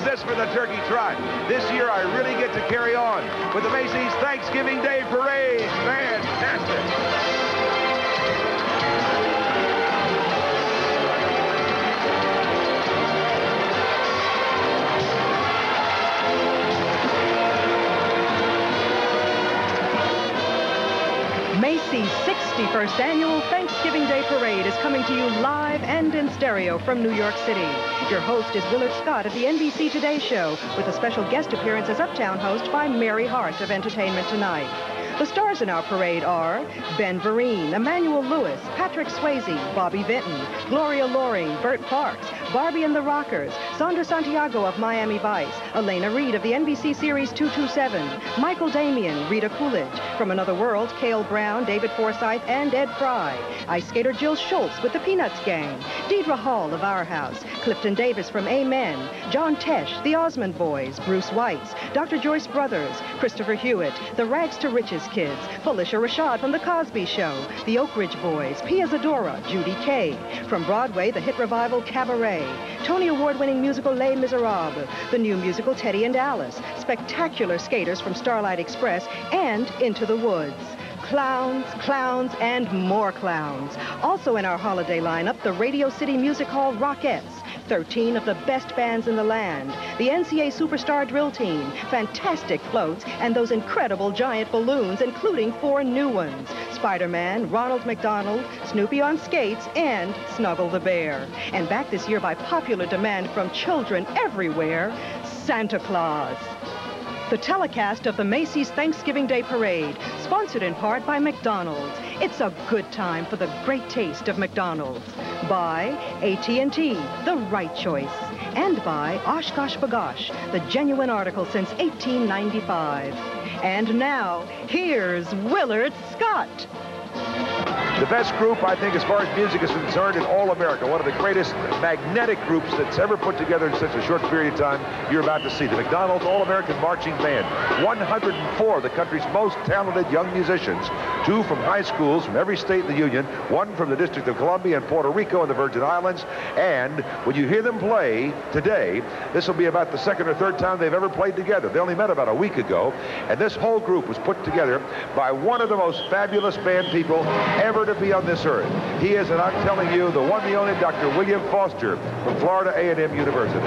this for the turkey trot. This year, I really get to carry on with the Macy's Thanksgiving Day Parade. Fantastic. Macy's 61st Annual Thanksgiving Day Parade is coming to you live and in stereo from New York City. Your host is Willard Scott at the NBC Today Show, with a special guest appearance as Uptown host by Mary Hart of Entertainment Tonight. The stars in our parade are Ben Vereen, Emmanuel Lewis, Patrick Swayze, Bobby Vinton, Gloria Loring, Bert Parks, Barbie and the Rockers, Sandra Santiago of Miami Vice, Elena Reed of the NBC series 227, Michael Damian, Rita Coolidge, From Another World, Cale Brown, David Forsythe, and Ed Fry, ice skater Jill Schultz with the Peanuts Gang, Deidre Hall of Our House, Clifton Davis from Amen, John Tesh, the Osmond Boys, Bruce Weitz, Dr. Joyce Brothers, Christopher Hewitt, the Rags to Riches Kids, Felicia Rashad from The Cosby Show, the Oak Ridge Boys, Pia Zadora, Judy Kay. From Broadway, the hit revival Cabaret, Tony Award-winning musical Les Miserables, the new musical Teddy and Alice, spectacular skaters from Starlight Express, and Into the Woods. Clowns, clowns, and more clowns. Also in our holiday lineup, the Radio City Music Hall Rockettes, 13 of the best bands in the land, the NCA Superstar Drill Team, fantastic floats, and those incredible giant balloons, including 4 new ones, Spider-Man, Ronald McDonald, Snoopy on skates, and Snuggle the Bear. And back this year by popular demand from children everywhere, Santa Claus. The telecast of the Macy's Thanksgiving Day Parade, sponsored in part by McDonald's. It's a good time for the great taste of McDonald's. By AT&T, the right choice. And by Oshkosh Bagosh, the genuine article since 1895. And now, here's Willard Scott. The best group, I think, as far as music is concerned in all America. One of the greatest magnetic groups that's ever put together in such a short period of time. You're about to see the McDonald's All-American Marching Band. 104 of the country's most talented young musicians. 2 from high schools from every state in the Union. 1 from the District of Columbia and Puerto Rico and the Virgin Islands. And when you hear them play today, this will be about the 2nd or 3rd time they've ever played together. They only met about a week ago. And this whole group was put together by one of the most fabulous band people ever to be on this earth. He is, and I'm telling you, the one, the only Dr. William Foster from Florida A&M University.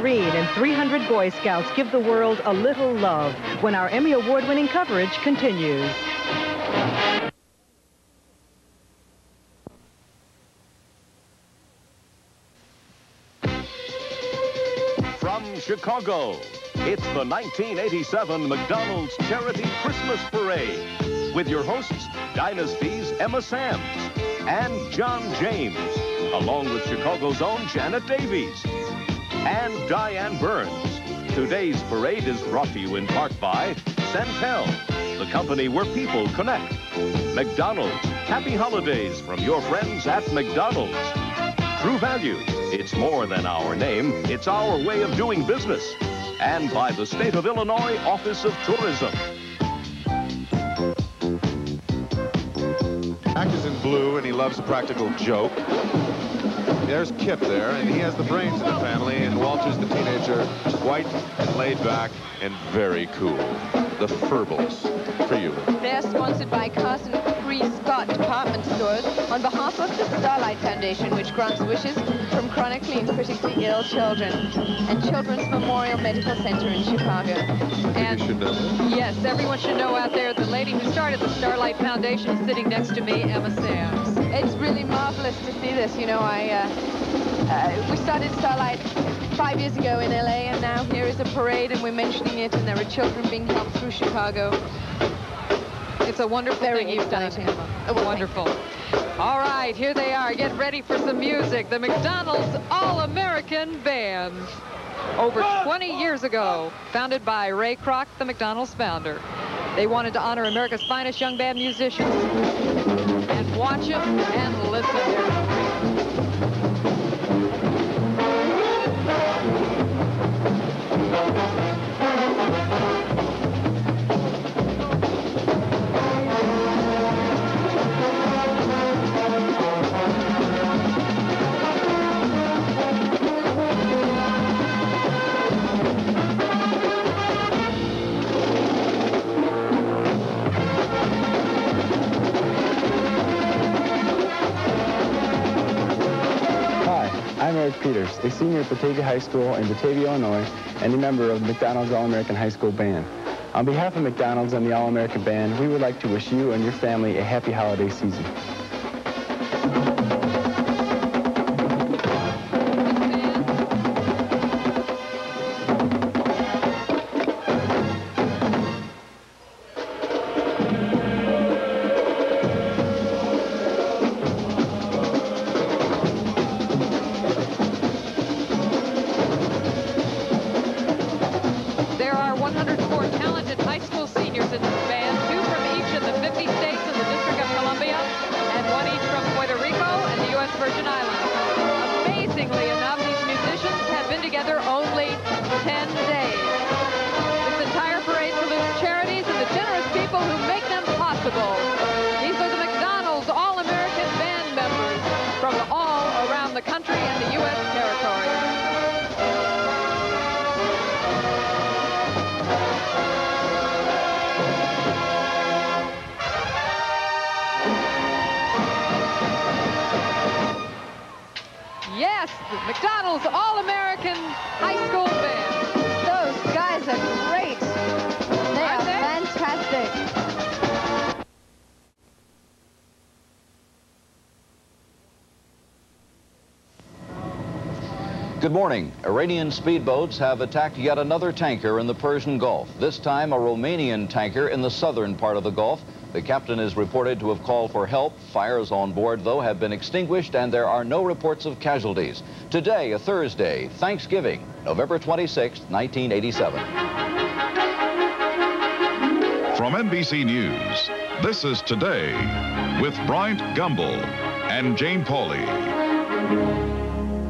And 300 Boy Scouts give the world a little love when our Emmy Award-winning coverage continues. From Chicago, it's the 1987 McDonald's Charity Christmas Parade with your hosts, Dynasty's Emma Samms and John James, along with Chicago's own Janet Davies and Diane Burns. Today's parade is brought to you in part by Centel, the company where people connect. McDonald's, happy holidays from your friends at McDonald's. True Value, it's more than our name, it's our way of doing business. And by the State of Illinois Office of Tourism. Act is in blue and he loves a practical joke. there's Kip there, and he has the brains of the family, and Walter's the teenager, white and laid back and very cool. The Furbles for you. They're sponsored by Carson Free Scott Department Stores on behalf of the Starlight Foundation, which grants wishes from chronically and critically ill children, and Children's Memorial Medical Center in Chicago. And you should know. Yes, everyone should know out there, the lady who started the Starlight Foundation is sitting next to me, Emma Sams. It's really marvelous to see this. You know, we started Starlight 5 years ago in LA, and now here is a parade, and we're mentioning it, and there are children being helped through Chicago. It's a wonderful thing you've done, Emma. Wonderful. All right, here they are. Get ready for some music. The McDonald's All-American Band. Over 20 years ago, founded by Ray Kroc, the McDonald's founder. They wanted to honor America's finest young band musicians. And watch them and listen. I'm Eric Peters, a senior at Batavia High School in Batavia, Illinois, and a member of the McDonald's All-American High School Band. On behalf of McDonald's and the All-American Band, we would like to wish you and your family a happy holiday season. McDonald's All-American High School Band. Those guys are great. They are fantastic. Good morning. Iranian speedboats have attacked yet another tanker in the Persian Gulf. This time a Romanian tanker in the southern part of the Gulf. The captain is reported to have called for help. Fires on board, though, have been extinguished, and there are no reports of casualties. Today, a Thursday, Thanksgiving, November 26, 1987. From NBC News, this is Today with Bryant Gumbel and Jane Pauley.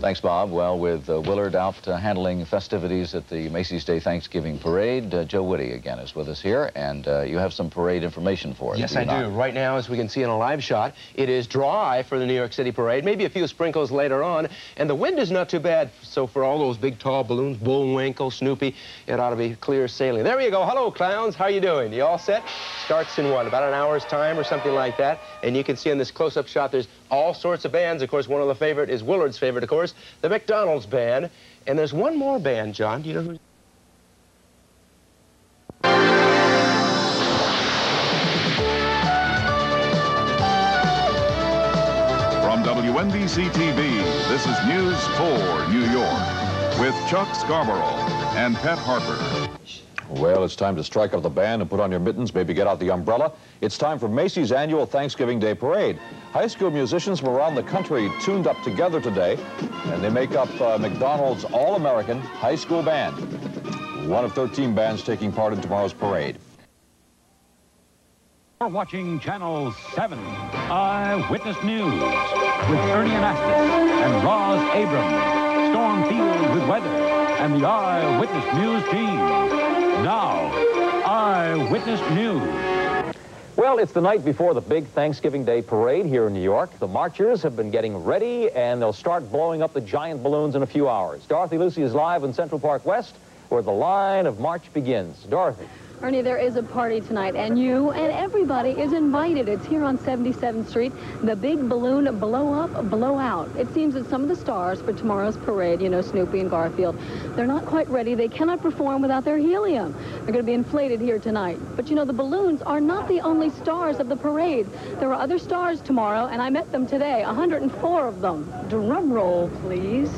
Thanks, Bob. Well, with Willard out handling festivities at the Macy's Day Thanksgiving Parade, Joe Woody again is with us here, and you have some parade information for us. Yes, I do. Right now, as we can see in a live shot, it is dry for the New York City Parade, maybe a few sprinkles later on, and the wind is not too bad, so for all those big, tall balloons, Bullwinkle, Snoopy, it ought to be clear sailing. There you go. Hello, clowns. How you doing? You all set? Starts in what, about an hour's time or something like that, and you can see in this close-up shot there's all sorts of bands. Of course, one of the favorite is Willard's favorite, of course, the McDonald's Band. And there's one more band, John. Do you know who? From WNBC TV, this is News 4 New York with Chuck Scarborough and Pat Harper. Well, it's time to strike up the band and put on your mittens, maybe get out the umbrella. It's time for Macy's annual Thanksgiving Day Parade. High school musicians from around the country tuned up together today, and they make up McDonald's All-American High School Band, one of 13 bands taking part in tomorrow's parade. You're watching Channel 7, Eyewitness News, with Ernie Anastas and Roz Abrams, Storm Field with weather, and the Eyewitness News team. Now, Eyewitness News. Well, it's the night before the big Thanksgiving Day parade here in New York. The marchers have been getting ready, and they'll start blowing up the giant balloons in a few hours. Dorothy Lucy is live in Central Park West, where the line of march begins. Dorothy. Ernie, there is a party tonight, and you and everybody is invited. It's here on 77th Street, the big balloon blow up, blow out. It seems that some of the stars for tomorrow's parade, you know, Snoopy and Garfield, they're not quite ready. They cannot perform without their helium. They're going to be inflated here tonight. But, you know, the balloons are not the only stars of the parade. There are other stars tomorrow, and I met them today, 104 of them. Drum roll, please.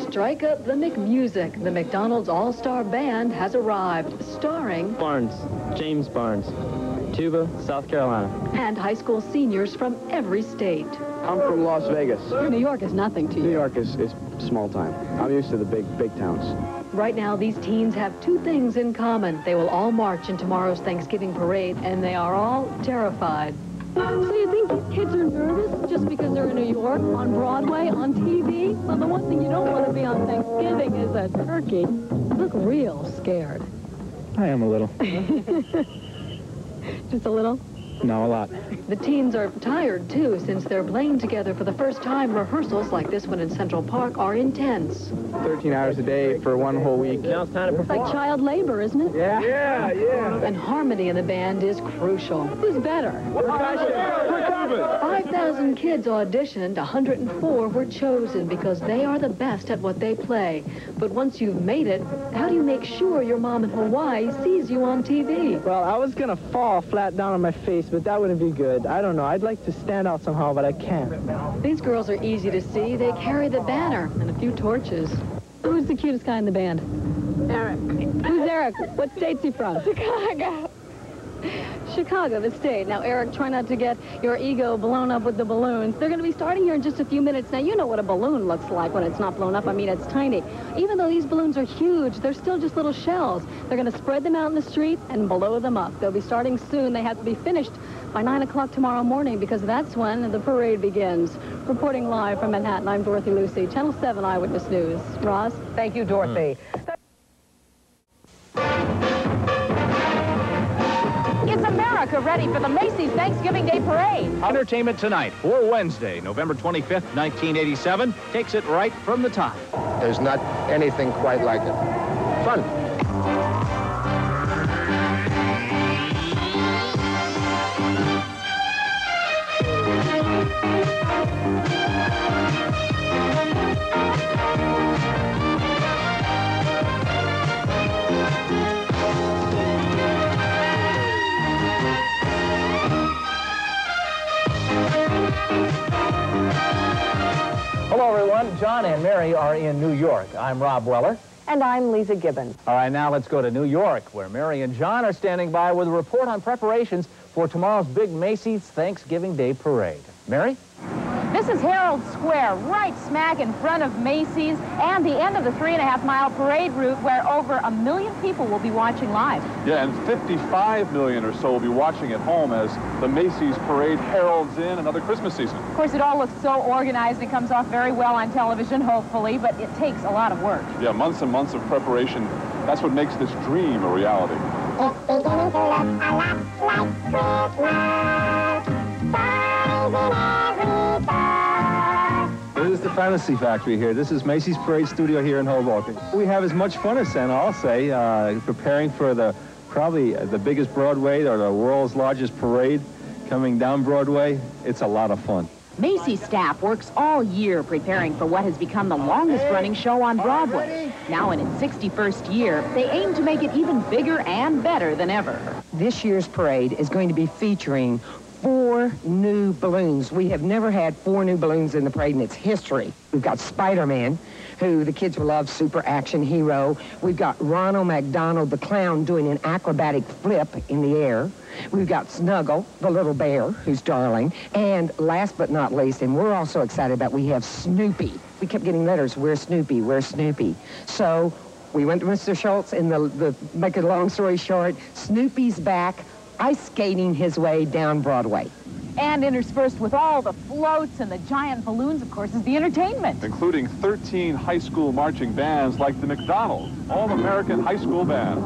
Strike up the McMusic. The McDonald's All-Star Band has arrived, starring Barnes, James Barnes, Tuba, South Carolina. And high school seniors from every state. I'm from Las Vegas. New York is nothing to you. New York is small time. I'm used to the big towns. Right now, these teens have two things in common. They will all march in tomorrow's Thanksgiving parade, and they are all terrified. So you think these kids are nervous just because they're in New York, on Broadway, on TV? Well, the one thing you don't want to be on Thanksgiving is a turkey. You look real scared. I am a little. Just a little? No, a lot. The teens are tired, too, since they're playing together for the first time. Rehearsals like this one in Central Park are intense. 13 hours a day for one whole week. Now it's time to It's perform. like child labor, isn't it? Yeah. And harmony in the band is crucial. Who's better? 5,000 kids auditioned, 104 were chosen because they are the best at what they play. But once you've made it, how do you make sure your mom in Hawaii sees you on TV? Well, I was going to fall flat down on my face, but that wouldn't be good. I don't know. I'd like to stand out somehow, but I can't. These girls are easy to see. They carry the banner and a few torches. Who's the cutest guy in the band? Eric. Who's Eric? What state's he from? Chicago. Chicago, the state. Now, Eric, try not to get your ego blown up with the balloons. They're going to be starting here in just a few minutes. Now, you know what a balloon looks like when it's not blown up. I mean, it's tiny. Even though these balloons are huge, they're still just little shells. They're going to spread them out in the street and blow them up. They'll be starting soon. They have to be finished by 9 o'clock tomorrow morning because that's when the parade begins. Reporting live from Manhattan, I'm Dorothy Lucy, Channel 7 Eyewitness News. Roz? Thank you, Dorothy. Is America ready for the Macy's Thanksgiving Day Parade? Entertainment Tonight for Wednesday, November 25th, 1987, takes it right from the top. There's not anything quite like it. Fun. Hello, everyone. John and Mary are in New York. I'm Rob Weller. And I'm Lisa Gibbons. All right, now let's go to New York, where Mary and John are standing by with a report on preparations for tomorrow's big Macy's Thanksgiving Day Parade. Mary? This is Herald Square, right smack in front of Macy's and the end of the 3.5-mile parade route where over 1 million people will be watching live. Yeah, and 55 million or so will be watching at home as the Macy's parade heralds in another Christmas season. Of course, it all looks so organized and comes off very well on television, hopefully, but it takes a lot of work. Yeah, months and months of preparation. That's what makes this dream a reality. This is the Fantasy Factory here. This is Macy's Parade Studio here in Hoboken. We have as much fun as Santa, I'll say, preparing for probably the biggest Broadway or the world's largest parade coming down Broadway. It's a lot of fun. Macy's staff works all year preparing for what has become the longest-running show on Broadway. Now in its 61st year, they aim to make it even bigger and better than ever. This year's parade is going to be featuring 4 new balloons. We have never had 4 new balloons in the parade in its history. We've got Spider-Man, who the kids will love, super action hero. We've got Ronald McDonald, the clown, doing an acrobatic flip in the air. We've got Snuggle, the little bear, who's darling. And last but not least, and we're also excited about, we have Snoopy. We kept getting letters, where's Snoopy, where's Snoopy? So we went to Mr. Schultz, and make a long story short, Snoopy's back, ice skating his way down Broadway. And interspersed with all the floats and the giant balloons, of course, is the entertainment. Including 13 high school marching bands like the McDonald All-American High School Band.